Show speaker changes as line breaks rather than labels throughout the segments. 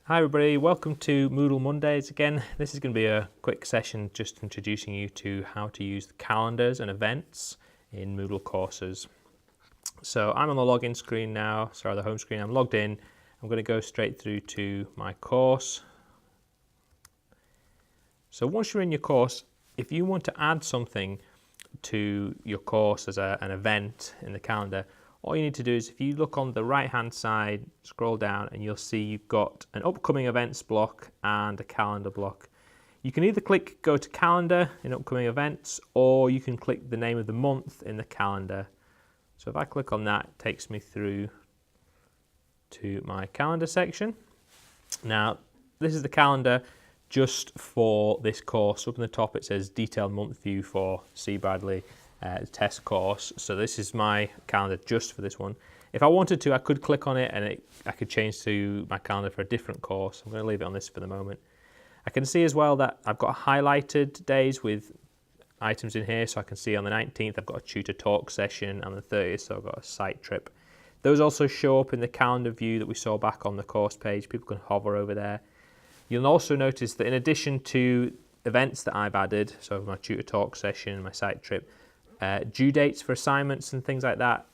Hi everybody, welcome to Moodle Mondays again. This is going to be a quick session just introducing you to how to use the calendars and events in Moodle courses. So I'm on the login screen now, the home screen. I'm logged in. I'm going to go straight through to my course. So once you're in your course, if you want to add something to your course as an event in the calendar, all you need to do is if you look on the right hand side, scroll down and you'll see you've got an upcoming events block and a calendar block. You can either click go to calendar in upcoming events, or you can click the name of the month in the calendar. So if I click on that, it takes me through to my calendar section. Now this is the calendar just for this course. Up in the top it says detailed month view for C. Bradley test course. So this is my calendar just for this one. If I wanted to, I could click on it and I could change to my calendar for a different course. I'm going to leave it on this for the moment. I can see as well that I've got highlighted days with items in here. So I can see on the 19th I've got a tutor talk session, and the 30th so I've got a site trip. Those also show up in the calendar view that we saw back on the course page. People can hover over there. You'll also notice that in addition to events that I've added, so my tutor talk session, my site trip, due dates for assignments and things like that,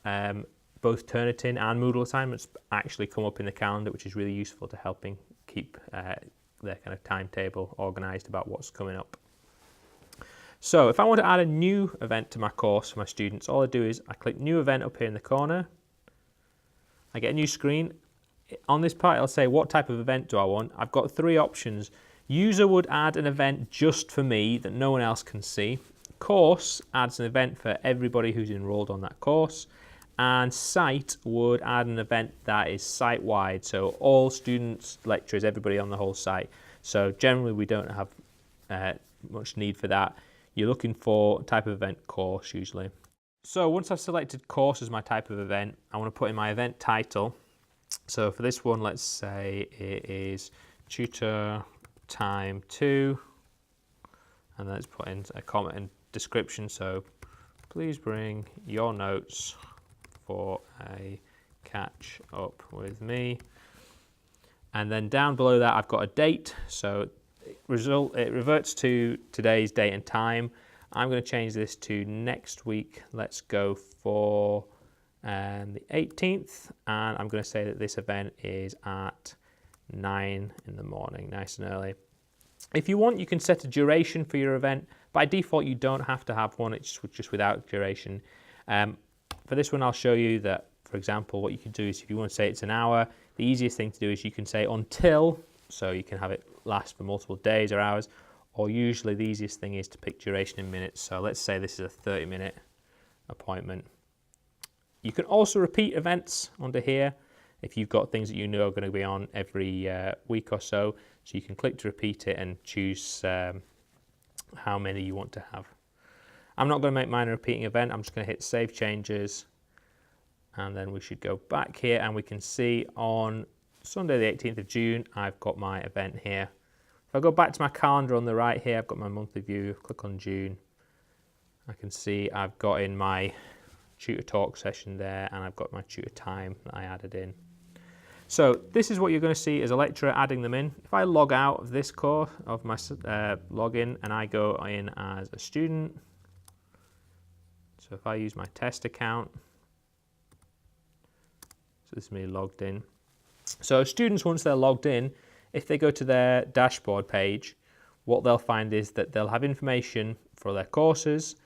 both Turnitin and Moodle assignments actually come up in the calendar, which is really useful to helping keep their kind of timetable organised about what's coming up. So if I want to add a new event to my course for my students, all I do is I click new event up here in the corner. I get a new screen. On this part it'll say what type of event do I want. I've got three options. User would add an event just for me that no one else can see. Course adds an event for everybody who's enrolled on that course, and site would add an event that is site-wide, so all students, lecturers, everybody on the whole site. So generally we don't have much need for that. You're looking for type of event course usually. So once I've selected course as my type of event, I want to put in my event title. So for this one, let's say it is tutor time 2, and then let's put in a comment and description. So please bring your notes for a catch up with me. And then down below that I've got a date, so it reverts to today's date and time. I'm going to change this to next week. Let's go for the 18th, and I'm going to say that this event is at 9 in the morning, nice and early. If you want, you can set a duration for your event. By default, you don't have to have one, it's just without duration. For this one, I'll show you that, for example, what you can do is if you want to say it's an hour, the easiest thing to do is you can say until, so you can have it last for multiple days or hours, or usually the easiest thing is to pick duration in minutes. So let's say this is a 30-minute appointment. You can also repeat events under here if you've got things that you know are going to be on every week or so. So you can click to repeat it and choose how many you want to have. I'm not going to make mine a repeating event. I'm just going to hit Save Changes. And then we should go back here and we can see on Sunday the 18th of June, I've got my event here. If I go back to my calendar on the right here, I've got my monthly view, click on June. I can see I've got in my tutor talk session there, and I've got my tutor time that I added in. So this is what you're going to see as a lecturer adding them in. If I log out of this course, of my login, and I go in as a student, so if I use my test account, so this is me logged in. So students, once they're logged in, if they go to their dashboard page, what they'll find is that they'll have information for their courses.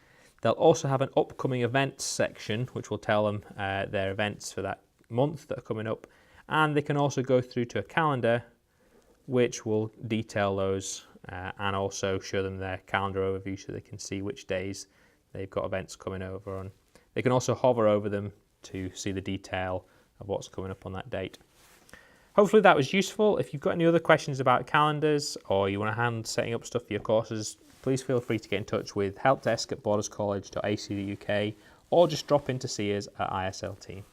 They'll also have an upcoming events section, which will tell them their events for that month that are coming up. And they can also go through to a calendar, which will detail those and also show them their calendar overview so they can see which days they've got events coming over on. They can also hover over them to see the detail of what's coming up on that date. Hopefully that was useful. If you've got any other questions about calendars, or you want a hand setting up stuff for your courses, please feel free to get in touch with helpdesk@borderscollege.ac.uk, or just drop in to see us at ISLT.